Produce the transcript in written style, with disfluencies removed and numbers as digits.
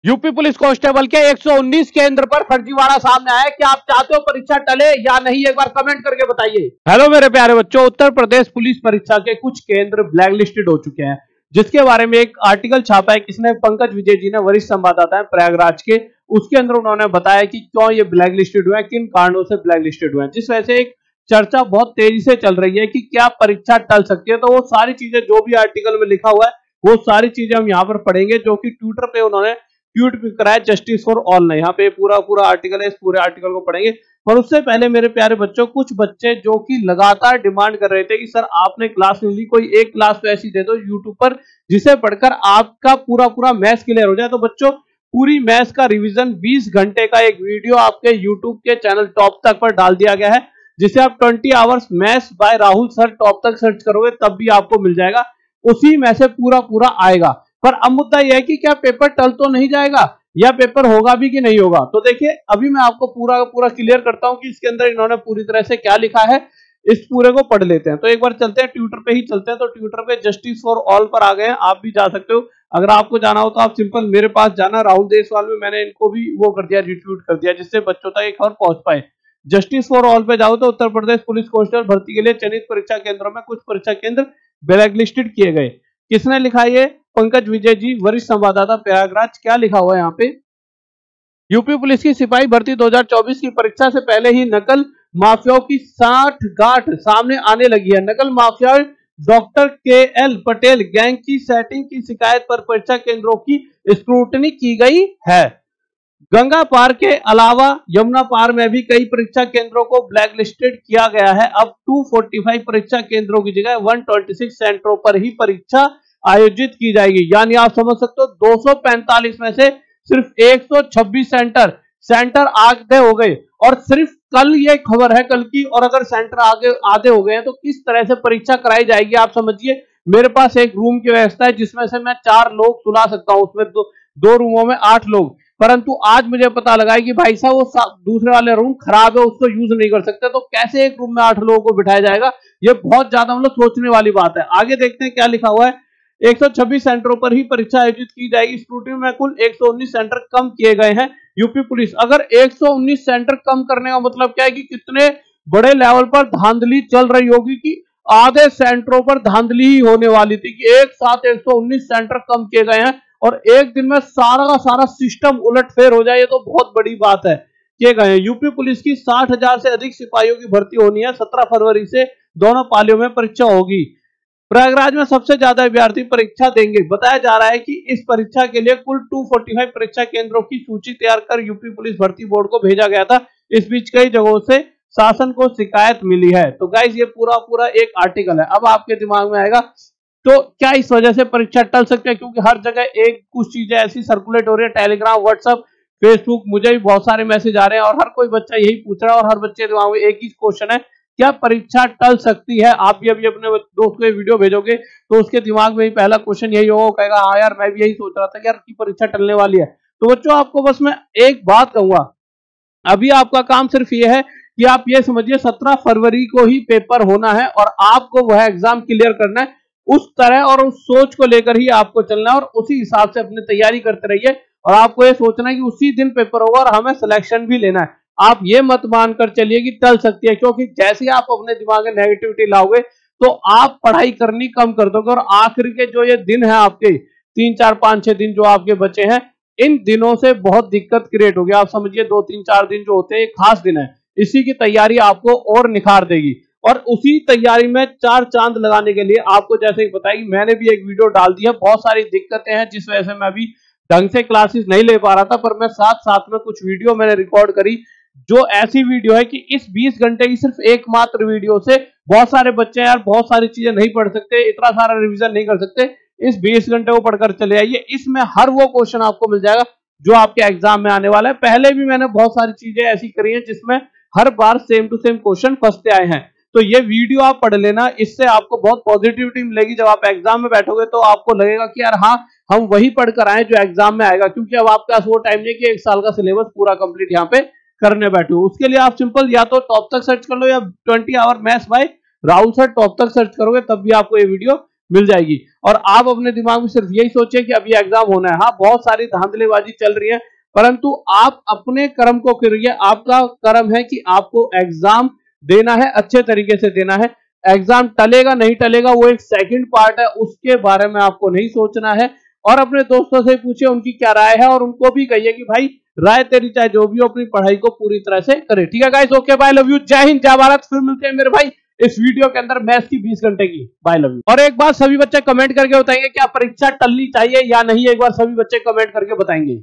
UP police constable के 119 केंद्र पर फर्जीवाड़ा सामने आया। क्या आप चाहते हो परीक्षा टले या नहीं, एक बार कमेंट करके बताइए। हेलो मेरे प्यारे बच्चों, उत्तर प्रदेश पुलिस परीक्षा के कुछ केंद्र ब्लैकलिस्टेड हो चुके हैं, जिसके बारे में एक आर्टिकल छापा है। किसने? पंकज विजय जी ने, वरिष्ठ संवाददाता है प्रयागराज के। उसके अंदर उन्होंने बताया कि क्यों ये ब्लैकलिस्टेड हुए हैं, किन कारणों से ब्लैकलिस्टेड हुए हैं, जिस वजह से एक चर्चा बहुत तेजी से चल रही है कि क्या परीक्षा टल सकती है। तो वो सारी चीजें जो भी आर्टिकल में लिखा हुआ है वो सारी चीजें हम यहाँ पर पढ़ेंगे, जो कि ट्विटर पे उन्होंने ट्वीट भी कराया जस्टिस फॉर ऑल ने। यहाँ पे पूरा आर्टिकल है, इस पूरे आर्टिकल को पढ़ेंगे। पर उससे पहले मेरे प्यारे बच्चों, कुछ बच्चे जो कि लगातार डिमांड कर रहे थे कि सर आपने क्लास नहीं ली, कोई एक क्लास तो ऐसी दे दो यूट्यूब पर जिसे पढ़कर आपका पूरा मैथ्स क्लियर हो जाए। तो बच्चों, पूरी मैथ्स का रिवीजन 20 घंटे का एक वीडियो आपके यूट्यूब के चैनल टॉप तक पर डाल दिया गया है, जिसे आप 20 hours maths by Rahul sir top तक सर्च करोगे तब भी आपको मिल जाएगा। उसी में से पूरा आएगा। पर अब मुद्दा यह है कि क्या पेपर टल तो नहीं जाएगा या पेपर होगा भी कि नहीं होगा। तो देखिए, अभी मैं आपको पूरा क्लियर करता हूं कि इसके अंदर इन्होंने पूरी तरह से क्या लिखा है। इस पूरे को पढ़ लेते हैं। तो एक बार चलते हैं ट्विटर पे ही चलते हैं। तो ट्विटर पे जस्टिस फॉर ऑल पर आ गए हैं, आप भी जा सकते हो। अगर आपको जाना हो तो आप सिंपल मेरे पास जाना, राहुल देशवाल में मैंने इनको भी वो कर दिया, रिट्वीट कर दिया, जिससे बच्चों तक एक खबर पहुंच पाए। जस्टिस फॉर ऑल पे जाओ तो उत्तर प्रदेश पुलिस कांस्टेबल भर्ती के लिए चयनित परीक्षा केंद्रों में कुछ परीक्षा केंद्र ब्लैकलिस्टेड किए गए। किसने लिखा ये? पंकज विजय जी, वरिष्ठ संवाददाता प्रयागराज। क्या लिखा हुआ है यहाँ पे? यूपी पुलिस की सिपाही भर्ती 2024 की परीक्षा से पहले ही नकल माफियाओं की साठगांठ सामने आने लगी है। नकल mafia doctor KL Patel gang की सेटिंग की शिकायत पर परीक्षा केंद्रों की स्क्रूटनी की गई है। गंगा पार के अलावा यमुना पार में भी कई परीक्षा केंद्रों को ब्लैकलिस्टेड किया गया है। अब 245 परीक्षा केंद्रों की जगह 126 सेंटरों पर ही परीक्षा आयोजित की जाएगी। यानी आप समझ सकते हो 245 में से सिर्फ 126 सेंटर आधे हो गए। और सिर्फ कल ये खबर है, कल की, और अगर सेंटर आधे हो गए हैं तो किस तरह से परीक्षा कराई जाएगी आप समझिए। मेरे पास एक रूम की व्यवस्था है जिसमें से मैं 4 लोग सुला सकता हूं, उसमें दो रूमों में 8 लोग। परंतु आज मुझे पता लगा है कि भाई साहब वो दूसरे वाले रूम खराब है, उसको यूज नहीं कर सकते। तो कैसे एक रूम में 8 लोगों को बिठाया जाएगा? ये बहुत ज्यादा मतलब सोचने वाली बात है। आगे देखते हैं क्या लिखा हुआ है। 126 सेंटरों पर ही परीक्षा आयोजित की जाएगी। स्क्रूटनी में कुल 119 सेंटर कम किए गए हैं। यूपी पुलिस, अगर 119 सेंटर कम करने का मतलब क्या है कि कितने बड़े लेवल पर धांधली चल रही होगी कि आधे सेंटरों पर धांधली ही होने वाली थी कि एक साथ 119 सेंटर कम किए गए हैं और एक दिन में सारा का सारा सिस्टम उलटफेर हो जाए, ये तो बहुत बड़ी बात है। किए गए हैं। यूपी पुलिस की 60,000 से अधिक सिपाहियों की भर्ती होनी है। 17 फरवरी से दोनों पालियों में परीक्षा होगी। प्रयागराज में सबसे ज्यादा अभ्यर्थी परीक्षा देंगे। बताया जा रहा है कि इस परीक्षा के लिए कुल 245 परीक्षा केंद्रों की सूची तैयार कर यूपी पुलिस भर्ती बोर्ड को भेजा गया था। इस बीच कई जगहों से शासन को शिकायत मिली है। तो गाइस, ये पूरा एक आर्टिकल है। अब आपके दिमाग में आएगा तो क्या इस वजह से परीक्षा टल सकती है? क्योंकि हर जगह एक कुछ चीजें ऐसी सर्कुलेट हो रही है, टेलीग्राम, व्हाट्सएप, फेसबुक, मुझे भी बहुत सारे मैसेज आ रहे हैं और हर कोई बच्चा यही पूछ रहा है और हर बच्चे के दिमाग में एक ही क्वेश्चन है, क्या परीक्षा टल सकती है? आप भी अभी अपने दोस्त को वीडियो भेजोगे तो उसके दिमाग में ही पहला क्वेश्चन यही होगा, कहेगा हाँ यार मैं भी यही सोच रहा था कि यार की परीक्षा टलने वाली है। तो बच्चों, आपको बस मैं एक बात कहूंगा, अभी आपका काम सिर्फ ये है कि आप ये समझिए 17 फरवरी को ही पेपर होना है और आपको वह एग्जाम क्लियर करना है। उस तरह और उस सोच को लेकर ही आपको चलना है और उसी हिसाब से अपनी तैयारी करते रहिए। और आपको ये सोचना है कि उसी दिन पेपर होगा और हमें सिलेक्शन भी लेना है। आप ये मत मानकर चलिए कि टल सकती है, क्योंकि जैसे ही आप अपने दिमाग में नेगेटिविटी लाओगे तो आप पढ़ाई करनी कम कर दोगे और आखिर के जो ये दिन है आपके 3, 4, 5, 6 दिन जो आपके बचे हैं, इन दिनों से बहुत दिक्कत क्रिएट होगी। आप समझिए 2, 3, 4 दिन जो होते हैं खास दिन है, इसी की तैयारी आपको और निखार देगी। और उसी तैयारी में 4 चांद लगाने के लिए आपको जैसे बताया कि मैंने भी एक वीडियो डाल दी है। बहुत सारी दिक्कतें हैं जिस वजह से मैं अभी ढंग से क्लासेस नहीं ले पा रहा था, पर मैं साथ में कुछ वीडियो मैंने रिकॉर्ड करी जो ऐसी वीडियो है कि इस 20 घंटे की सिर्फ एकमात्र वीडियो से बहुत सारे बच्चे यार बहुत सारी चीजें नहीं पढ़ सकते, इतना सारा रिवीजन नहीं कर सकते। इस 20 घंटे को पढ़कर चले आइए, इसमें हर वो क्वेश्चन आपको मिल जाएगा जो आपके एग्जाम में आने वाला है। पहले भी मैंने बहुत सारी चीजें ऐसी करी हैं जिसमें हर बार सेम टू सेम क्वेश्चन फंसते आए हैं। तो ये वीडियो आप पढ़ लेना, इससे आपको बहुत पॉजिटिविटी मिलेगी। जब आप एग्जाम में बैठोगे तो आपको लगेगा कि यार हाँ, हम वही पढ़कर आए जो एग्जाम में आएगा, क्योंकि अब आपके पास वो टाइम नहीं कि 1 साल का सिलेबस पूरा कंप्लीट यहाँ पे करने बैठे हो। उसके लिए आप सिंपल या तो टॉप तक सर्च कर लो या 20 hour maths by Rahul sir top तक सर्च करोगे तब भी आपको ये वीडियो मिल जाएगी। और आप अपने दिमाग में सिर्फ यही सोचे कि अभी एग्जाम होना है। हाँ, बहुत सारी धांधलेबाजी चल रही है, परंतु आप अपने कर्म को करिए। आपका कर्म है कि आपको एग्जाम देना है, अच्छे तरीके से देना है। एग्जाम टलेगा नहीं टलेगा वो एक सेकंड पार्ट है, उसके बारे में आपको नहीं सोचना है। और अपने दोस्तों से पूछिए उनकी क्या राय है, और उनको भी कहिए कि भाई राय तेरी चाहे जो भी हो, अपनी पढ़ाई को पूरी तरह से करे। ठीक है guys, okay, bye, love you, जय हिंद, जय भारत। फिर मिलते हैं मेरे भाई इस वीडियो के अंदर मैथ्स की 20 घंटे की। Bye, love you. और एक बात सभी बच्चे कमेंट करके बताएंगे क्या परीक्षा टलनी चाहिए या नहीं, एक बार सभी बच्चे कमेंट करके बताएंगे।